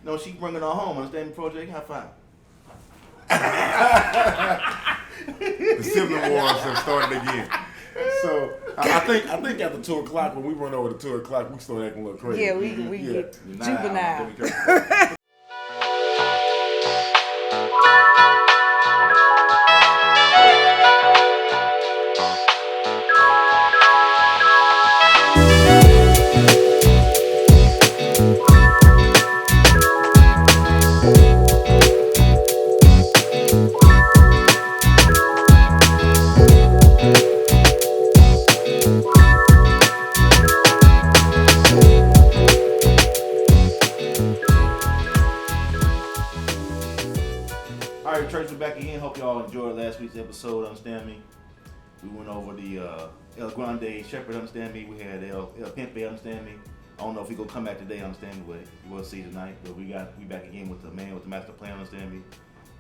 No, she bringing her home. Understand me, Project? High five. The sibling wars have started again. So I think after 2 o'clock, when we run over to 2 o'clock, we start acting a little crazy. Yeah, we get juvenile. Alright, church, we're back again. Hope y'all enjoyed last week's episode, understand me? We went over the El Grande Shepherd, understand me? We had El Pimpe, understand me? I don't know if he gonna come back today, understand me, but we'll see tonight. But we back again with the man with the master plan, understand me?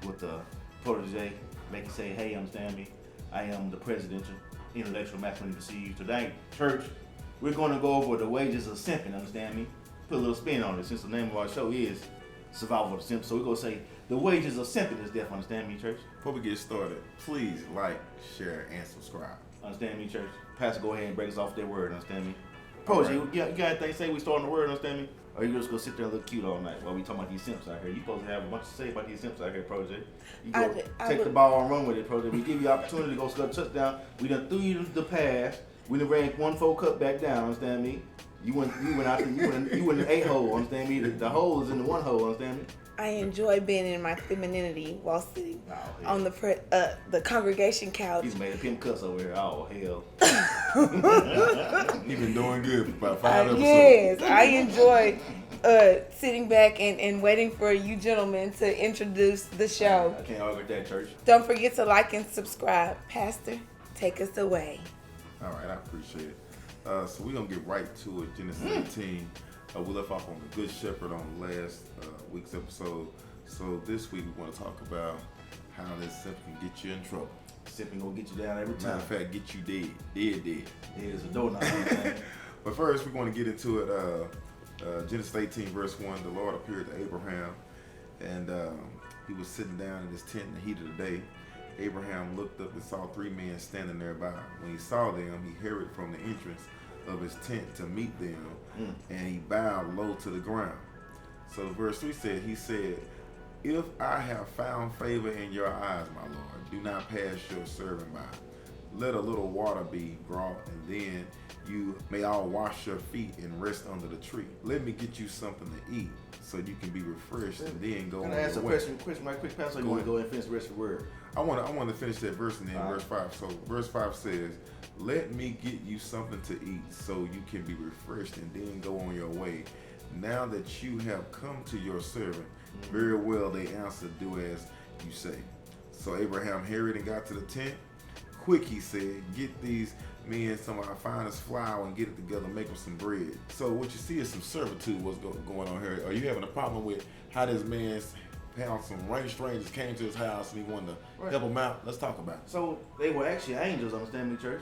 With the protege, make you say, hey, understand me? I am the presidential intellectual masculine deceived. Tonight, church, we're gonna go over the wages of simping, understand me? Put a little spin on it since the name of our show is Survival of the Simp. So we're gonna say the wages of simping is death, understand me, church? Before we get started, please like, share, and subscribe. Understand me, church? Pastor, go ahead and break us off that word, understand me? Protege, you got anything to say we starting the word, understand me? Or you just gonna sit there and look cute all night while we talking about these simps out here? You supposed to have a bunch to say about these simps out here, Protege. You go take the ball and run with it, Protege. We give you opportunity to go score a touchdown. We done threw you the pass. We done ran 1-4 cut back down, understand me? You went out there, you went in the 8 hole, understand me? The hole is in the 1 hole, understand me? I enjoy being in my femininity while sitting on the congregation couch. He's made a pimp cuss over here. Oh, hell. He's been doing good for about 5 episodes. Yes, I enjoy sitting back and waiting for you gentlemen to introduce the show. I can't argue with that, church. Don't forget to like and subscribe. Pastor, take us away. All right, I appreciate it. So we're going to get right to it. Genesis 18. We left off on the Good Shepherd on last week's episode. So this week we want to talk about how this simp can get you in trouble. Simping gonna get you down every time. Matter of fact, get you dead. Dead. Dead as a doorknob. But first, we want to get into it. Genesis 18, verse 1. The Lord appeared to Abraham, and he was sitting down in his tent in the heat of the day. Abraham looked up and saw 3 men standing nearby. When he saw them, he hurried from the entrance of his tent to meet them, and he bowed low to the ground. So verse 3 said, he said, if I have found favor in your eyes, my Lord, do not pass your servant by. Let a little water be brought, and then you may all wash your feet and rest under the tree. Let me get you something to eat so you can be refreshed and then go on your way. Can I ask a question right quick, Pastor? You want to go ahead and finish the rest of the word? I want to finish that verse and then verse 5. So verse 5 says, let me get you something to eat so you can be refreshed and then go on your way. Now that you have come to your servant, very well, they answered, do as you say. So Abraham hurried and got to the tent. Quick, he said, get these men some of our finest flour and get it together, make them some bread. So what you see is some servitude what's going on here. Are you having a problem with how this man found some range strangers came to his house and he wanted to help him out? Let's talk about it. So they were actually angels, understand me, church?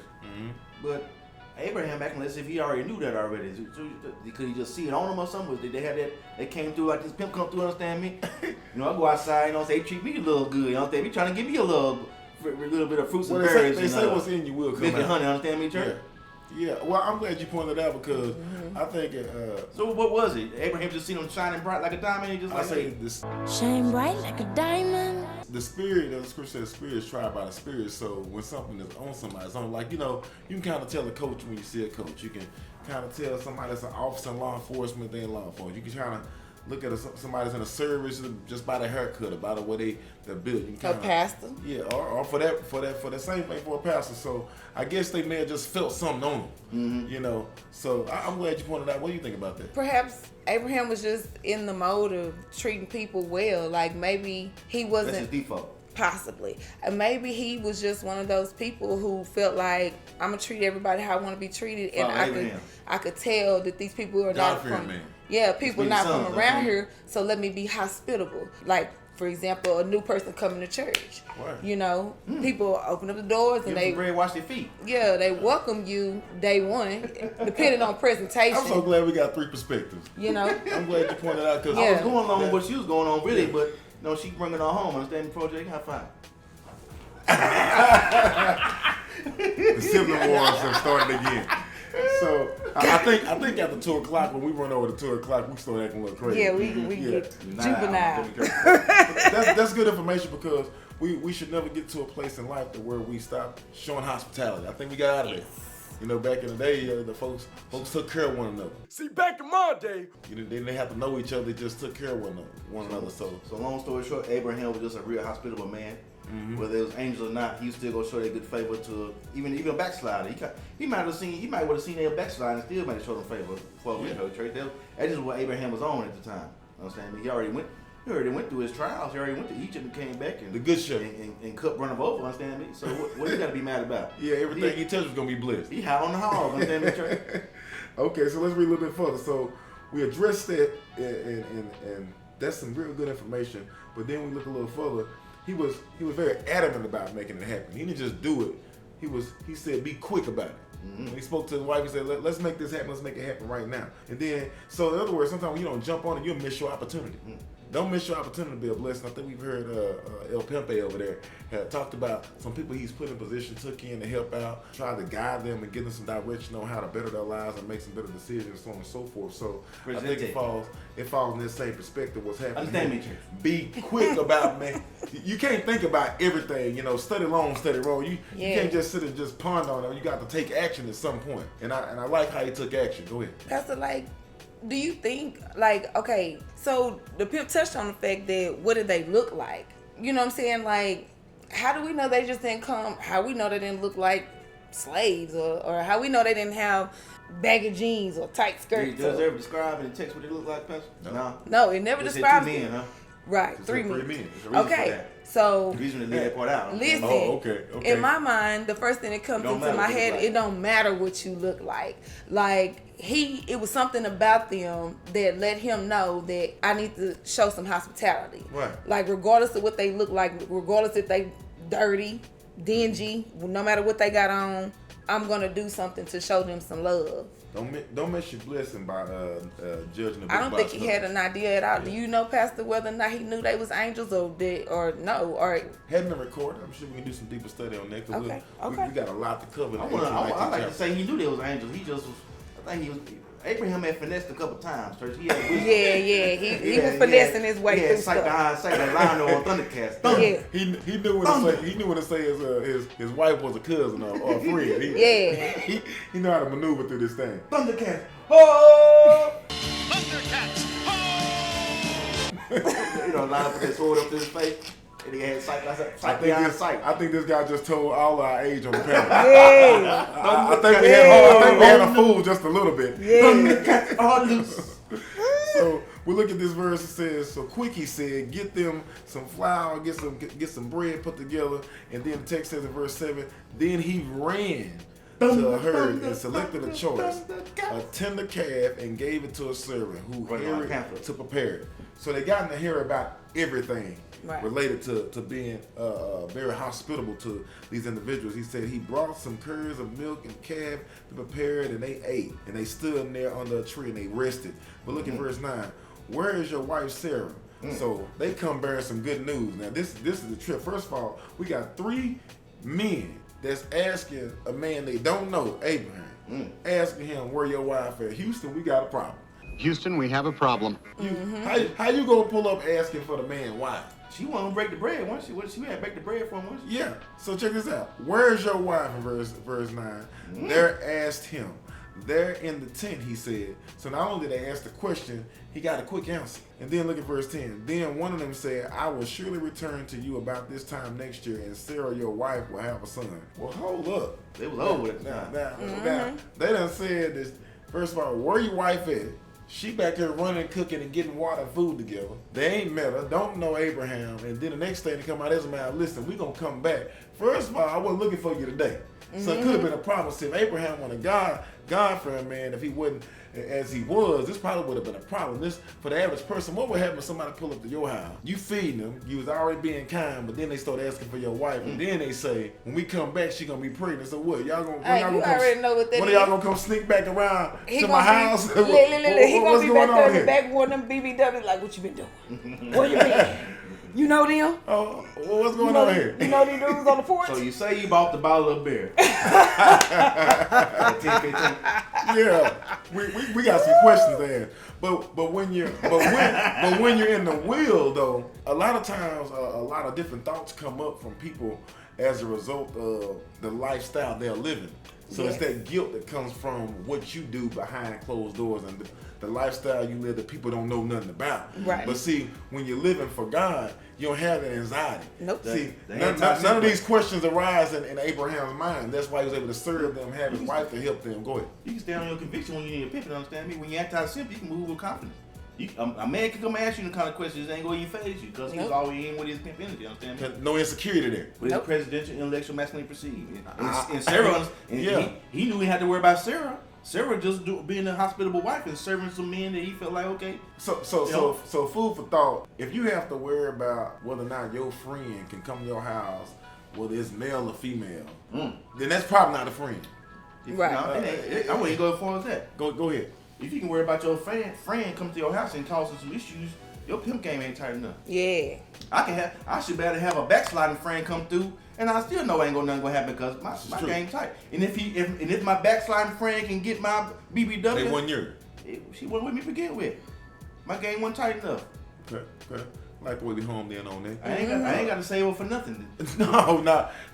But Abraham acting as if he already knew that already. So could he just see it on him or something? They had that, they came through like this pimp come through, understand me? You know, I go outside, you know, they treat me a little good, you know, they be trying to give me a little bit of fruits and berries. They say what's in you will come out. Milk and honey, understand me, church? Yeah, well, I'm glad you pointed it out because I think so what was it? Abraham just seen him shining bright like a diamond? He just like, this shine bright like a diamond. The spirit, as the scripture says, the spirit is tried by the spirit. So when something is on somebody, it's on, like, you know, you can kind of tell a coach when you see a coach. You can kind of tell somebody that's an officer in law enforcement, they in law enforcement. You can kind of look at somebody that's in a service just by their haircut or by the way they're built. You can a pastor? Yeah, or for the same thing for a pastor. So I guess they may have just felt something on them, you know. So I'm glad you pointed out. What do you think about that? Perhaps Abraham was just in the mode of treating people well. Like maybe he wasn't. That's his default. Possibly. And maybe he was just one of those people who felt like, I'm going to treat everybody how I want to be treated. And I could tell that these people are not from... man. Yeah, people not from around here, so let me be hospitable. Like, for example, a new person coming to church. Right. You know, people open up the doors and they wash their feet. Yeah, they welcome you day one, depending on presentation. I'm so glad we got 3 perspectives. You know, I'm glad you pointed out because I was going along with what she was going on, really, but she bringing it all home. Understand the project? High five. the sibling wars have started again. So I think after 2 o'clock, when we run over to 2 o'clock, we start acting a little crazy. Yeah, we get juvenile. That's good information because we should never get to a place in life where we stop showing hospitality. I think we got out of there. You know, back in the day, the folks took care of one another. See, back in my day, they didn't have to know each other; they just took care of one another. So long story short, Abraham was just a real hospitable man. Mm-hmm. Whether it was angels or not, he was still gonna show that good favor to even a backslider. He might would have seen a backslider and still might have showed him favor before we go to church. That's just what Abraham was on at the time. Understand me? He already went through his trials. He already went to Egypt and came back and the good ship and cut run him over. Understand me? So what you got to be mad about? Yeah, everything he touches is gonna be blessed. He high on the hog. Understand me? Church? Okay, so let's read a little bit further. So we addressed that, and that's some real good information. But then we look a little further. He was very adamant about making it happen. He didn't just do it. He said, be quick about it. Mm-hmm. When he spoke to his wife, he said, let's make this happen. Let's make it happen right now. And then, so in other words, sometimes when you don't jump on it, you'll miss your opportunity. Mm-hmm. Don't miss your opportunity to be a blessing. I think we've heard El Pempe over there talked about some people he's put in position, took in to help out, tried to guide them and give them some direction on how to better their lives and make some better decisions, so on and so forth. So I think it falls in this same perspective. What's happening? Understand me, be quick about, man. You can't think about everything. Study long, study wrong. You can't just sit and just ponder on it. You got to take action at some point. And I like how he took action. Go ahead. Pastor, do you think, okay, so the pimp touched on the fact that what did they look like? You know what I'm saying? How do we know they just didn't come? How we know they didn't look like slaves? Or how we know they didn't have baggy jeans or tight skirts? Does it ever describe in the text what they look like, Pastor? No, it never describes it. 2 men, huh? Right, It's 3 men. men. Okay, so the reason to leave that part out. Listen, okay. In my mind, the first thing that comes into my head, it don't matter what you look like. It was something about them that let him know that I need to show some hospitality. Right. Regardless of what they look like, regardless if they dirty, dingy, no matter what they got on, I'm gonna do something to show them some love. Don't miss your blessing by judging. I don't think he had an idea at all. Yeah. Do you know, Pastor, whether or not he knew they was angels or no? Or hadn't been recorded. I'm sure we can do some deeper study on that. Okay. We got a lot to cover. I like to say he knew they was angels. He just was. I think Abraham had finessed a couple times, church. He had wisdom. He was finessing his way through stuff. Behind sight like Lionel on Thundercats. Yeah. He knew when to say his wife was a cousin or a friend. He knew how to maneuver through this thing. Thundercats. Oh! Thundercats. Oh! Line put that sword up to his face. And he had sight behind sight. I think this guy just told all our age on the panel. Yeah. I think we had a fool just a little bit. Yeah. All loose. So we look at this verse. It says, "So quick," he said, "get them some flour, get some bread put together." And then the text says in verse 7, "Then he ran to a herd and selected a choice, a tender calf, and gave it to a servant who hurried to prepare it." So they got in the hair about everything related to being very hospitable to these individuals. He said he brought some curds of milk and calf to prepare it, and they ate. And they stood there under a tree and they rested. But look at verse 9. "Where is your wife Sarah?" So they come bearing some good news. Now this is the trip. First of all, we got 3 men that's asking a man they don't know, Abraham, asking him, "Where your wife at?" Houston, we got a problem. Houston, we have a problem. How you gonna pull up asking for the man wife? She wanted to break the bread, wasn't she? She had to break the bread for him, wasn't she? Yeah. So check this out. Where's your wife in verse 9? There asked him. There in the tent, he said. So not only did they ask the question, he got a quick answer. And then look at verse 10. Then one of them said, "I will surely return to you about this time next year, and Sarah, your wife, will have a son." Well, hold up. They was over it. Now, they done said this. First of all, where your wife at? She back there running, cooking, and getting water and food together. They ain't met her, don't know Abraham. And then the next thing to come out of his mouth, "Listen, we gonna come back. First of all, I wasn't looking for you today." So it could have been a promise. If Abraham wanted God God-fearing man, if he wasn't as he was, this probably would have been a problem. This, for the average person, what would happen if somebody pull up to your house? You feeding them, you was already being kind, but then they start asking for your wife, and then they say, when we come back, she gonna be pregnant. So what? Y'all gonna, Hey, you already know what that when is. y'all gonna come sneak back around He to gonna my be, house? He gonna What's be going back on there in here? the back with one of them BBWs like, what you been doing? Where you been? You know them? Oh, what's going on here? You know these dudes on the porch? So you say you bought the bottle of beer. At 10, 15. Yeah, we got some questions there. But when you're in the will though, a lot of times a lot of different thoughts come up from people as a result of the lifestyle they're living. So Yes. it's that guilt that comes from what you do behind closed doors and the lifestyle you live that people don't know nothing about. Right. But see, when you're living for God, you don't have that anxiety. Nope. See, The none of these questions arise in Abraham's mind. That's why he was able to serve them, have his wife to help them. Go ahead. You can stay on your conviction when you need a pimp, understand me? When you're anti-simp, you can move with confidence. A man can come ask you the kind of questions that ain't going to phase you because he's Nope. always in with his pimp energy, understand me? No insecurity there. With Nope. his presidential intellectual masculine perceived. And Sarah, yeah. he knew he had to worry about Sarah. Sarah just being a hospitable wife and serving some men that he felt like, okay. So food for thought. If you have to worry about whether or not your friend can come to your house, whether it's male or female, then that's probably not a friend. Right. No, I wouldn't go as far as that. Go ahead. If you can worry about your friend coming to your house and causing some issues, your pimp game ain't tight enough. Yeah. I should be able to have a backsliding friend come through, and I still know nothing gonna happen because my true. game tight. And if my backsliding friend can get my BBW, They 1 year. she wasn't with me to begin with. My game wasn't tight enough. Okay. Like the way we home then on that. I ain't got to save her for nothing. No,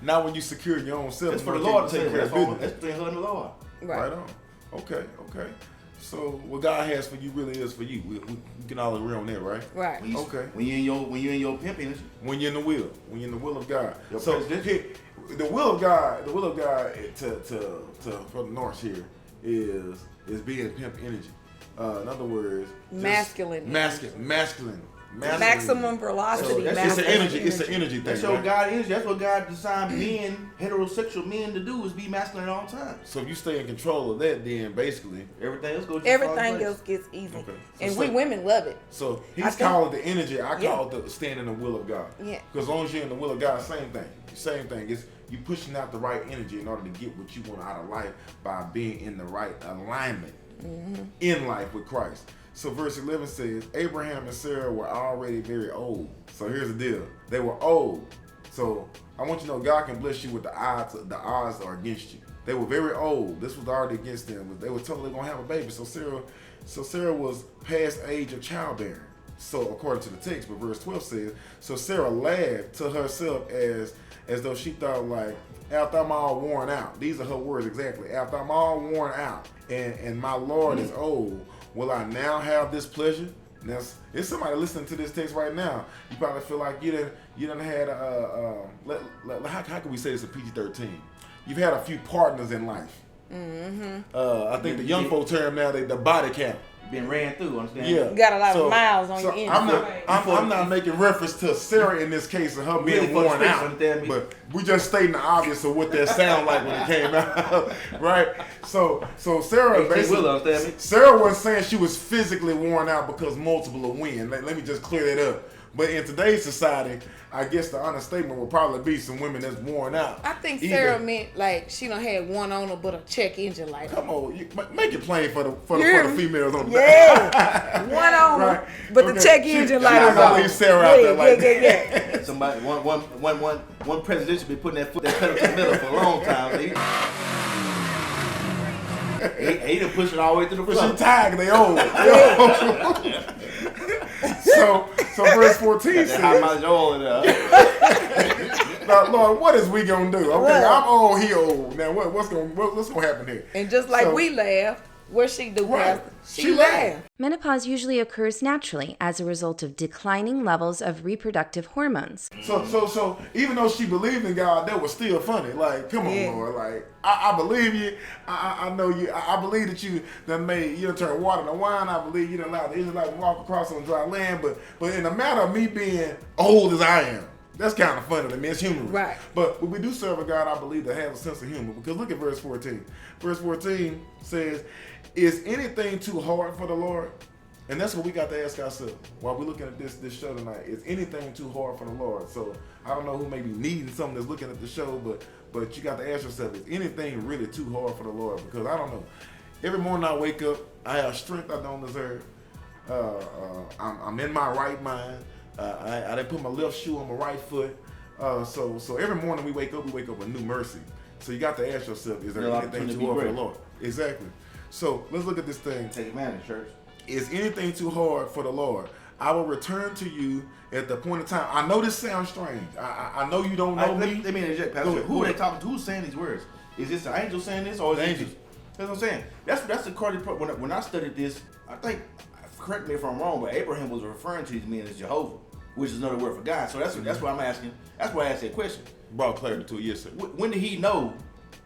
not when you secure your own self. That's for the You Lord to take take care care of of. business. That's between her and the Lord. Right on. Okay. So what God has for you really is for you. We can all agree on that, right? Right. Okay. When you're in your pimp energy, When you're in the will of God. Your So president. here, the will of God to for the North here is being pimp energy. In other words, just Masculine. masculine. Maximum velocity. That's It's an masculine energy. It's an energy thing. that's your right? God energy. That's what God designed men, heterosexual men, to do is be masculine at all times. So if you stay in control of that, then basically, Everything else goes. Everything else gets easy. Okay. And So we say- women love it. so I he's think- called it the energy. I Yeah. call it the stand in the will of God. Yeah. Because as long as you're in the will of God, same thing. It's you pushing out the right energy in order to get what you want out of life by being in the right alignment in life with Christ. So verse 11 says, Abraham and Sarah were already very old. So here's the deal. They were old. So I want you to know God can bless you with the odds are against you. They were very old. This was already against them. They were totally gonna have a baby. So Sarah was past age of childbearing. So according to the text, but verse 12 says, so Sarah laughed to herself as though she thought like, after I'm all worn out. These are her words exactly. After I'm all worn out and my Lord is old, will I now have this pleasure? Now, if somebody listening to this text right now, you probably feel like you done had how can we say this in PG-13? You've had a few partners in life. I think the young folk term now, the body count. Been ran through, understand? Yeah. You got a lot of miles on your engine. I'm not making reference to Sarah in this case of her being Really for the worn streets, out, understand me? but we just stating the obvious of what that sound like when it came out, right? So Sarah 18 basically, wheeler, understand me? Sarah wasn't saying she was physically worn out because multiple of women. Let me just clear that up. But in today's society, I guess the understatement would probably be some women that's worn out. I think Either- Sarah meant like she done had one owner but a check engine light. Come on, make it plain for the Yeah. females on the Yeah, one owner, Right. but the Okay. check engine light I is gotta on. leave Sarah out there like that. Yeah. Somebody, one president should be putting that pedal to the metal for a long time. He done push it all the way to the But she front. tired 'cause they old. So verse 14 That high says, mileage oil in there. now, Lord, what is we gonna do? Okay, I'm old, he old. Now what's gonna happen here? And just like So- we laugh, what she do, Right. Pastor? She She laugh. laugh. Menopause usually occurs naturally as a result of declining levels of reproductive hormones. So even though she believed in God, that was still funny. Like, come on, Yeah. Lord. Like, I believe you. I know you. I believe that you done turned water into wine. I believe you done allowed the Israelites to walk across on dry land. But in the matter of me being old as I am, That's kind of funny to me. It's humorous. Right. But we do serve a God, I believe, that has a sense of humor. Because look at verse 14. Verse 14 says, is anything too hard for the Lord? And that's what we got to ask ourselves while we're looking at this show tonight. Is anything too hard for the Lord? So I don't know who may be needing something that's looking at the show, but you got to ask yourself, is anything really too hard for the Lord? Because I don't know. Every morning I wake up, I have strength I don't deserve. I'm in my right mind. I didn't put my left shoe on my right foot. So every morning we wake up with new mercy. So you got to ask yourself, is there anything too hard for the Lord? Exactly. So let's look at this thing. Take advantage, church. Is anything too hard for the Lord? I will return to you at the point of time. I know this sounds strange. I know you don't know me. Let me interject, Pastor. Who are they talking to? Who's saying these words? Is this an angel saying this, or is it Jesus? That's what I'm saying. That's the correct part. When I studied this, I think, correct me if I'm wrong, but Abraham was referring to these men as Jehovah, which is another word for God. So that's why I'm asking. That's why I asked that question. Brought clarity to it, yes, sir. When did he know?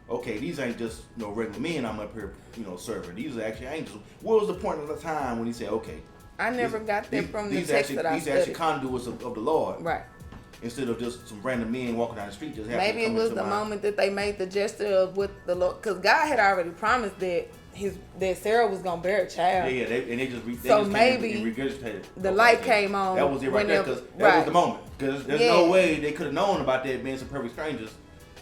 Okay, these ain't just regular men I'm up here, serving. These are actually angels. What was the point of the time when he said, okay? I never got that from the text actually, that I these studied. actually conduits of the Lord. Right. Instead of just some random men walking down the street just having Maybe it was the moment that they made the gesture of what the Lord, because God had already promised that Sarah was gonna bear a child. Yeah, they just maybe regurgitated. The light came on. That was it right there, because that was the moment. Because there's no way they could have known about that being some perfect strangers,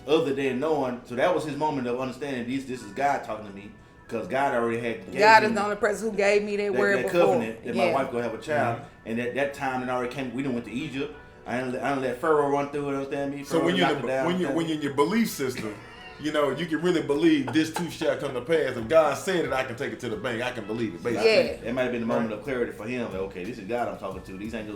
other than knowing. So that was his moment of understanding. This is God talking to me, because God already had. God is the only person who gave me that word before. Covenant that my wife gonna have a child, and that time it already came. We done went to Egypt. I didn't let Pharaoh run through it. Understand me? So when you're in your belief system, you can really believe this too shall come to pass. If God said it, I can take it to the bank. I can believe it. Basically. Yeah. That might have been the moment of clarity for him. Like, okay, this is God I'm talking to. These ain't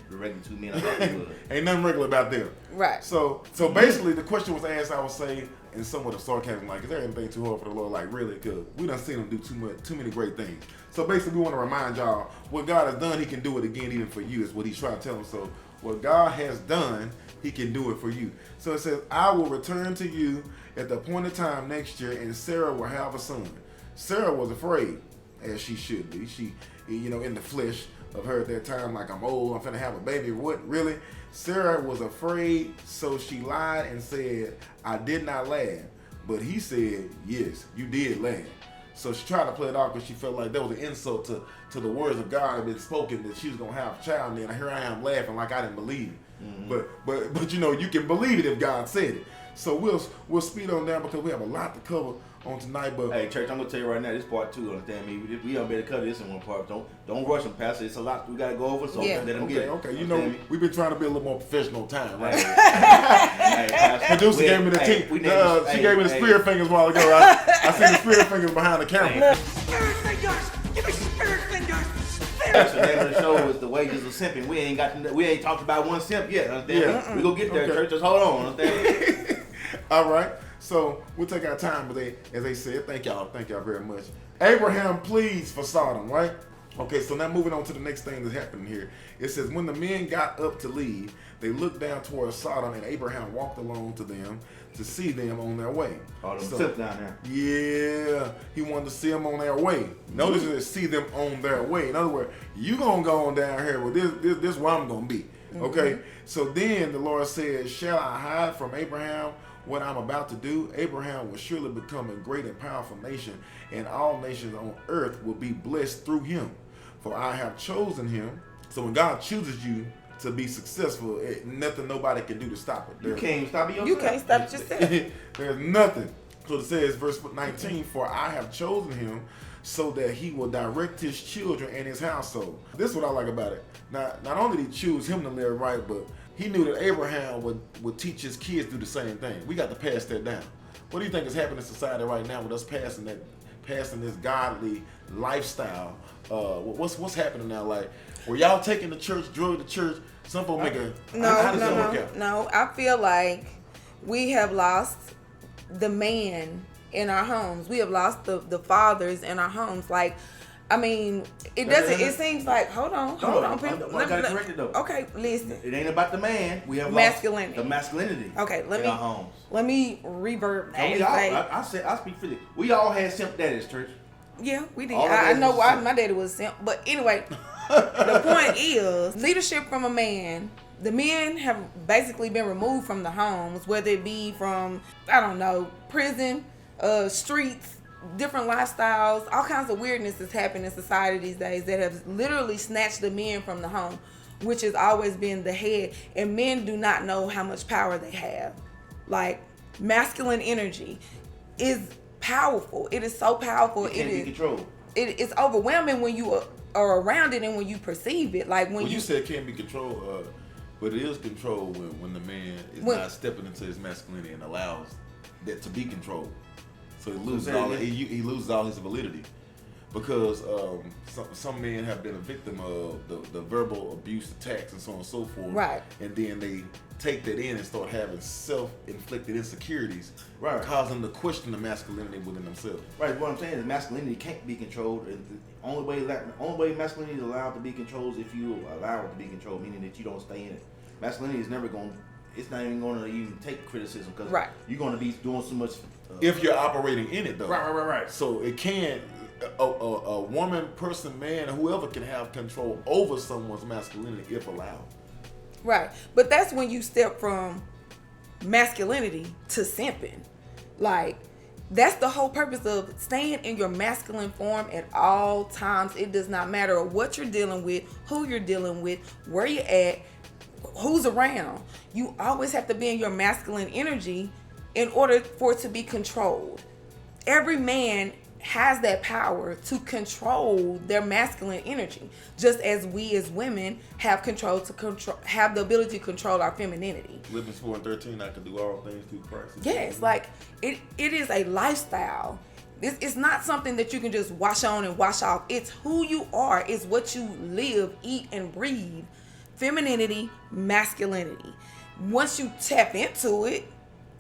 the regular two men I'm talking to. Ain't nothing regular about them. Right. So basically, the question was asked. I would say, in somewhat of sarcasm, like, is there anything too hard for the Lord? Like, really? Because we done seen him do too many great things. So basically, we want to remind y'all what God has done. He can do it again, even for you. Is what he's trying to tell them. So what God has done, he can do it for you. So it says, I will return to you at the appointed time next year, and Sarah will have a son. Sarah was afraid, as she should be. She, in the flesh of her at that time, like, I'm old, I'm finna have a baby. What, really? Sarah was afraid, so she lied and said, I did not laugh. But he said, yes, you did laugh. So she tried to play it off because she felt like that was an insult to the words of God that had been spoken, that she was going to have a child. And then here I am laughing like I didn't believe it. Mm-hmm. But you can believe it if God said it. So we'll speed on down because we have a lot to cover on tonight. But hey, church, I'm gonna tell you right now, this part 2. Understand me? We don't better cut this in one part. Don't rush them, Pastor. It's a lot we gotta go over. So let them get it. Okay. We've been trying to be a little more professional time, right? Hey, Producer gave me the she gave me the spirit fingers a while ago. I see the spirit fingers behind the camera. Spirit fingers! Give me spirit fingers! That's the name of the show is The Wages of Simping. We ain't talked about one simp yet. Understand? We gonna get there, church. Just hold on. Understand? All right. So we'll take our time, but as they said, thank y'all very much. Abraham pleads for Sodom, right? Okay, so now moving on to the next thing that's happening here. It says, when the men got up to leave, they looked down towards Sodom, and Abraham walked along to them to see them on their way. All them simps down there. Yeah, he wanted to see them on their way. Notice it, see them on their way. In other words, you gonna go on down here. Well, this where I'm gonna be. Okay. So then the Lord said, shall I hide from Abraham what I'm about to do? Abraham will surely become a great and powerful nation, and all nations on earth will be blessed through him. For I have chosen him. So when God chooses you to be successful, nothing nobody can do to stop it. You can't stop it yourself. You can't stop it yourself. There's nothing. So it says, verse 19, for I have chosen him so that he will direct his children and his household. This is what I like about it. Not only did he choose him to live right, but he knew that Abraham would teach his kids to do the same thing. We got to pass that down. What do you think is happening in society right now with us passing this godly lifestyle? What's happening now? Like, were y'all taking the church, drug the church? Some people make a how does that work out? No, I feel like we have lost the man in our homes. We have lost the fathers in our homes. Like, I mean, it doesn't. It seems like hold on, people. I gotta correct it though. Okay, listen. It ain't about the man. We have masculinity. Lost the masculinity. Okay, our homes. Let me reverb that. I speak for this. We all had simp daddies, church. Yeah, we did. I know why my daddy was simp. But anyway, the point is, leadership from a man the men have basically been removed from the homes, whether it be from, I don't know, prison, streets, different lifestyles, all kinds of weirdness that's happening in society these days that have literally snatched the men from the home, which has always been the head. And men do not know how much power they have. Like, masculine energy is powerful. It is so powerful. It can't be controlled. It's overwhelming when you are around it and when you perceive it. Like when you said can't be controlled, but it is controlled when the man is not stepping into his masculinity and allows that to be controlled. So he loses he loses all his validity. Because some men have been a victim of the verbal abuse, attacks, and so on and so forth. Right. And then they take that in and start having self-inflicted insecurities, right, causing them to question the masculinity within themselves. Right. What I'm saying is masculinity can't be controlled, and the only way masculinity is allowed to be controlled is if you allow it to be controlled, meaning that you don't stay in it. Masculinity is never going. It's not even going to even take criticism because you're going to be doing so much. If you're operating in it, though. Right. So it can't. A woman, person, man, whoever can have control over someone's masculinity if allowed. Right. But that's when you step from masculinity to simping. Like, that's the whole purpose of staying in your masculine form at all times. It does not matter what you're dealing with, who you're dealing with, where you're at, who's around. You always have to be in your masculine energy in order for it to be controlled. Every man has that power to control their masculine energy, just as we as women have have the ability to control our femininity. Philippians 4:13, I can do all things through Christ. Yes, like it is a lifestyle. It's not something that you can just wash on and wash off. It's who you are. It's what you live, eat, and breathe. Femininity, masculinity. Once you tap into it,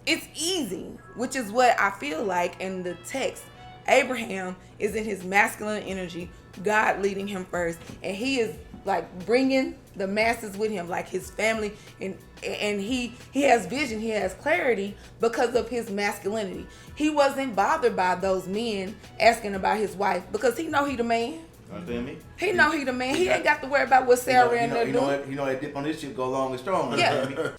it's easy, which is what I feel like in the text. Abraham is in his masculine energy, God leading him first, and he is like bringing the masses with him, like his family, and he has vision, he has clarity because of his masculinity. He wasn't bothered by those men asking about his wife because he know he the man. Understand me? He know he the man. He ain't got to worry about what Sarah and them doing. You know that dip on this ship go long and strong. Yeah.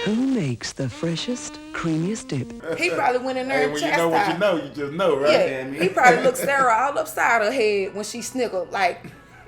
Who makes the freshest, creamiest dip? He probably went in there and chastised. You know what you know, you just know, right? Yeah, he probably looked Sarah all upside her head when she snickered. Like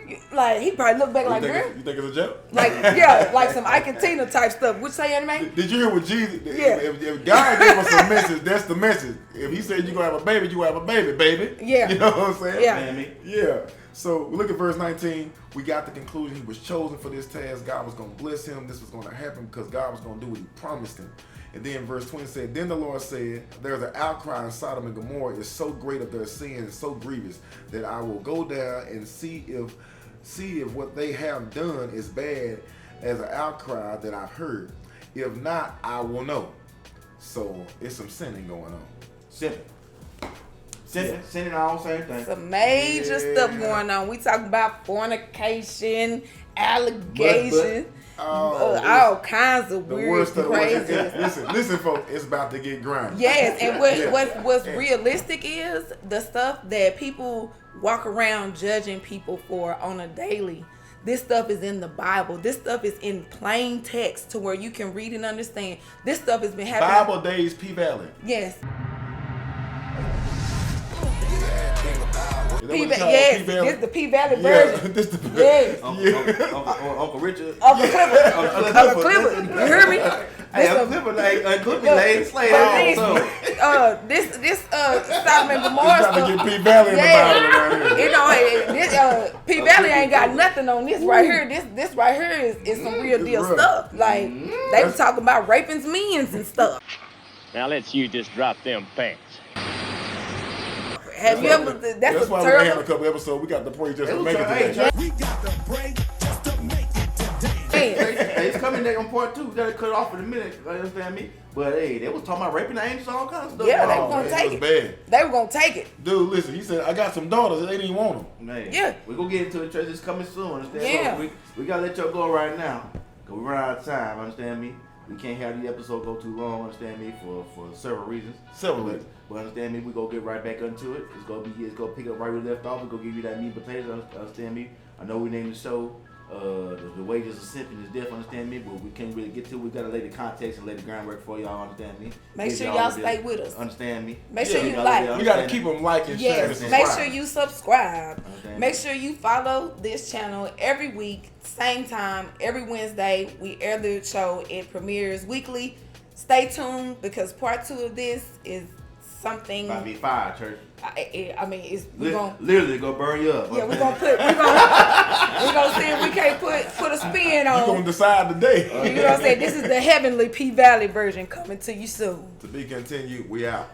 he probably looked back like, girl. You think it's a joke? Like, yeah, like some Ike and Tina type stuff. What you say, anime? Did you hear what Jesus? Yeah. If God gave us a message, that's the message. If He said you're gonna have a baby, you have a baby, baby. Yeah. You know what I'm saying? Yeah. Yeah. So we look at verse 19. We got the conclusion. He was chosen for this task. God was going to bless him. This was going to happen because God was going to do what He promised him. And then verse 20 said, then the Lord said, there's an outcry in Sodom and Gomorrah is so great of their sin and so grievous that I will go down and see if what they have done is bad as an outcry that I've heard. If not, I will know. So it's some sinning going on. Sinning all same thing. Some major stuff going on. We talking about fornication, allegations, all kinds of weird, crazy. Listen, folks, it's about to get grimy. Yes, and what's realistic is the stuff that people walk around judging people for on a daily. This stuff is in the Bible. This stuff is in plain text to where you can read and understand. This stuff has been happening. Bible days, P-Valley. Yes. Yes, this the P-Valley version. This the yes. Uncle Richard. Uncle Clifford. You hear me? Hey, Uncle Clifford laid slave. This Sodom and Gomorrah stuff. Trying to get P-Valley in the Bible right here. You know, this P-Valley ain't got nothing on this right here. This right here is some real deal stuff. Like they were talking about raping men's and stuff. Now let's you just drop them pants. Have you ever? That's why we had a couple episodes. We got to pray just to make it today. We got to pray just to make it today. Hey, it's coming there on part 2. We got to cut it off in a minute. You understand me? But hey, they was talking about raping the angels, all kinds of stuff. Yeah, they were gonna take it. Bad. They were gonna take it. Dude, listen. He said I got some daughters. They didn't want them. Man, yeah. We gonna get into it. It's coming soon. Understand? Yeah. So we gotta let y'all go right now. Cause we run out of time. Understand me? We can't have the episode go too long. Understand me? For several reasons. But understand me, we go get right back into it. It's gonna pick up right where we left off. We're gonna give you that meat and potatoes. Understand me? I know we named the show The wages of simping is definitely, understand me, but we can't really get to it. We gotta lay the context and lay the groundwork for y'all, understand me. Make Give sure y'all y'all a bit- stay with us. Understand me. Make sure Give you y'all a like. bit of We gotta understanding. keep them liking, sharing, Yes, and make subscribing. sure you subscribe. Okay. Make sure you follow this channel every week, same time, every Wednesday. We air the show. It premieres weekly. Stay tuned because part 2 of this is something. Might be fire, church. I mean, it's we gonna. Literally go burn you up. Yeah, we're gonna see if we can't put a spin You on. gonna decide today. You know what I'm saying? This is the heavenly P Valley version coming to you soon. To be continued. We out.